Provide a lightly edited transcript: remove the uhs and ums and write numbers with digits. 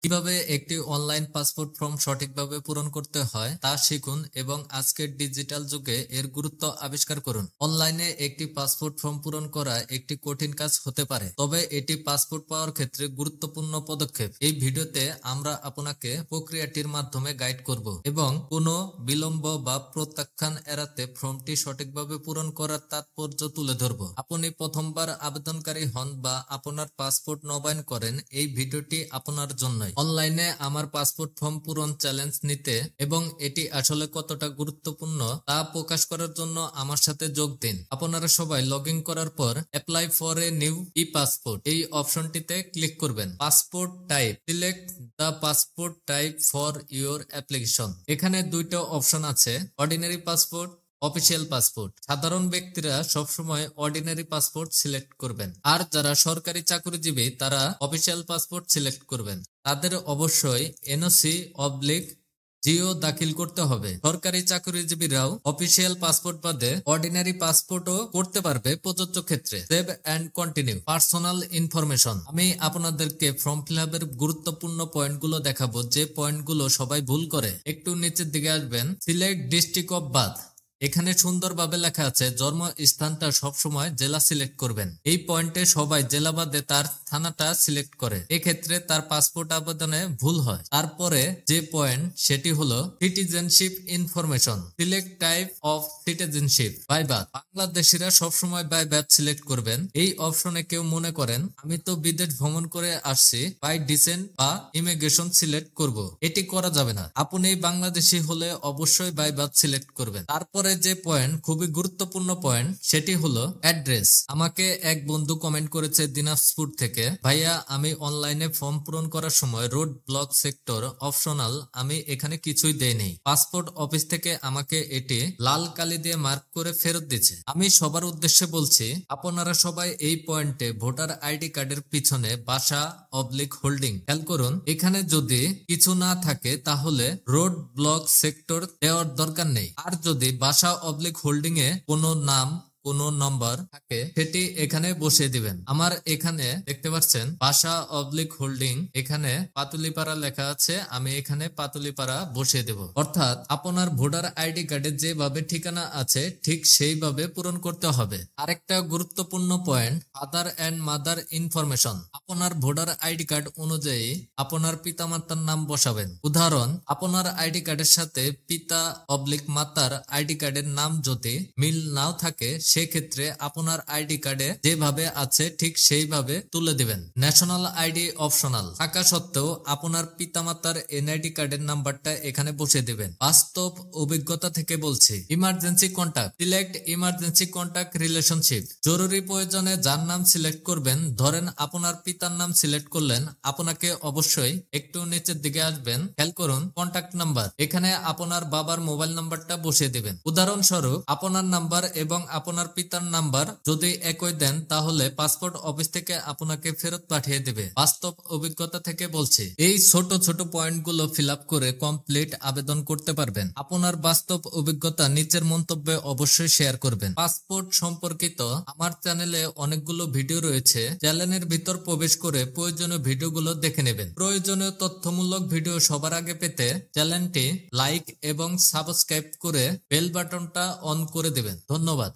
কিভাবে একটি online passport form সঠিকভাবে পূরণ করতে হয় তা শিখুন এবং আজকের ডিজিটাল যুগে এর গুরুত্ব আবিষ্কার করুন। অনলাইনে একটি পাসপোর্ট ফর্ম পূরণ করা একটি কঠিন কাজ হতে পারে, তবে এটি পাসপোর্ট পাওয়ার ক্ষেত্রে গুরুত্বপূর্ণ পদক্ষেপ। এই ভিডিওতে আমরা আপনাকে প্রক্রিয়াটির মাধ্যমে গাইড করব এবং কোনো বিলম্ব বা প্রত্যাখ্যান এড়াতে ফর্মটি সঠিকভাবে পূরণ করার তাৎপর্য তুলে ধরব। আপনি প্রথমবার আবেদনকারী হন বা আপনার পাসপোর্ট নবায়ন করেন, এই ভিডিওটি আপনার জন্য। অনলাইনে আমার পাসপোর্ট ফর্ম পূরণ চ্যালেঞ্জ নিতে এবং এটি আসলে কতটা গুরুত্বপূর্ণ তা প্রকাশ করার জন্য আমার সাথে যোগ দিন। আপনারা সবাই লগ ইন করার পর apply for a new E passport এই অপশনটিতে ক্লিক করবেন। Passport type, select the passport type for your application. এখানে দুইটা অপশন আছে, অর্ডিনারি পাসপোর্ট, অফিসিয়াল পাসপোর্ট। সাধারণ ব্যক্তিরা সবসময় অর্ডিনারি পাসপোর্ট সিলেক্ট করবেন, আর যারা সরকারি চাকরিজীবী তারা অফিসিয়াল পাসপোর্ট সিলেক্ট করবেন। তাদের অবশ্যই এনওসি অবলিক জিও দাখিল করতে হবে। সরকারি চাকরিজীবীরাও অফিসিয়াল পাসপোর্ট বাদে অর্ডিনারি পাসপোর্টও করতে পারবে প্রযোজ্য ক্ষেত্রে। Save and continue. Personal information. আমি আপনাদেরকে ফর্ম ফিল আপের গুরুত্বপূর্ণ পয়েন্টগুলো দেখাবো, যে পয়েন্টগুলো সবাই ভুল করে। একটু নিচের দিকে আসবেন, সিলেক্ট ডিস্ট্রিক্ট অফ বার্থ। এখানে সুন্দরভাবে লেখা আছে জন্ম স্থানটা সবসময় জেলা সিলেক্ট করবেন। এই পয়েন্টে সবাই জেলা বাদে তার থানাটা সিলেক্ট করে, এক্ষেত্রে তার পাসপোর্ট আবেদনে ভুল হয়। তারপরে যে পয়েন্ট সেটি হলো citizenship information. Select type of citizenship by birth. বাংলাদেশিরা সবসময় বাই বার্থ সিলেক্ট করবেন। এই অপশনে কেউ মনে করেন আমি তো বিদেশ ভ্রমণ করে আসছি, বাই ডিসেন্ট বা ইমিগ্রেশন সিলেক্ট করব। এটি করা যাবে না। আপনি বাংলাদেশি হলে অবশ্যই বাই বার্থ সিলেক্ট করবেন। তারপরে যে পয়েন্ট খুবই গুরুত্বপূর্ণ পয়েন্ট সেটি হলো অ্যাড্রেস। আমাকে এক বন্ধু কমেন্ট করেছে দিনাজপুর থেকে, ভাইয়া আমি অনলাইনে ফর্ম পূরণ করার সময় রোড ব্লক সেক্টর অপশনাল, আমি এখানে কিছুই দেইনি। পাসপোর্ট অফিস থেকে আমাকে এটি লাল কালি দিয়ে মার্ক করে ফেরত দিচ্ছে। আমি সবার উদ্দেশ্যে বলছি, আপনারা সবাই এই পয়েন্টে ভোটার আইডি কার্ডের পিছনে বাসা অবলিক হোল্ডিং খেয়াল করুন। এখানে যদি কিছু না থাকে তাহলে রোড ব্লক সেক্টর দেওয়ার দরকার নেই, আর যদি বাসা অবলিক হোল্ডিং এ কোনো নাম কোনো নম্বর থাকে সেটি এখানে বসিয়ে দিবেন। আমার এখানে দেখতে পাচ্ছেন বাসা অবলিক হোল্ডিং, এখানে পাতুলিপাড়া লেখা আছে, আমি এখানে পাতুলিপাড়া বসিয়ে দেব। অর্থাৎ আপনার ভোটার আইডি কার্ডে যেভাবে ঠিকানা আছে ঠিক সেইভাবে পূরণ করতে হবে। আরেকটা গুরুত্বপূর্ণ point, father and mother information. আপনার ভোটার আইডি কার্ড অনুযায়ী আপনার পিতামাতার নাম বসাবেন। উদাহরণ, আপনার আইডি কার্ডের সাথে পিতা অবলিক মাতার আইডি কার্ডের নাম যদি মিল নাও থাকে সেক্ষেত্রে আপনার আইডি কার্ডে যেভাবে আছে ঠিক সেইভাবে তুলে দিবেন। ন্যাশনাল আইডি অপশনাল থাকা সত্ত্বেও আপনার পিতামাতার এনআইডি কার্ডের নাম্বারটা এখানে বসিয়ে দিবেন। বাস্তব অভিজ্ঞতা থেকে বলছি। Emergency contact, select emergency contact relationship. জরুরি প্রয়োজনে যার নাম সিলেক্ট করবেন, ধরেন আপনার পিতার নাম সিলেক্ট করলেন, আপনাকে অবশ্যই একটু নিচের দিকে আসবেন, খেয়াল করুন কন্টাক্ট নাম্বার। এখানে আপনার বাবার মোবাইল নাম্বারটা বসিয়ে দিবেন। উদাহরণস্বরূপ আপনার নাম্বার এবং আপনার পিতার নাম্বার যদি একই দেন তাহলে পাসপোর্ট অফিস থেকে আপনাকে ফেরত পাঠিয়ে দেবে। বাস্তব অভিজ্ঞতা থেকে বলছি। এই ছোট ছোট পয়েন্টগুলো ফিল আপ করে কমপ্লিট আবেদন করতে পারবেন। আপনার বাস্তব অভিজ্ঞতা নিচের মন্তব্যে অবশ্যই শেয়ার করবেন। পাসপোর্ট সম্পর্কিত আমার চ্যানেলে অনেকগুলো ভিডিও রয়েছে, চ্যানেলের ভিতর প্রবেশ করে প্রয়োজনীয় ভিডিওগুলো দেখে নেবেন। প্রয়োজনীয় তথ্যমূলক ভিডিও সবার আগে পেতে চ্যানেলটি লাইক এবং সাবস্ক্রাইব করে বেল বাটনটা অন করে দেবেন। ধন্যবাদ।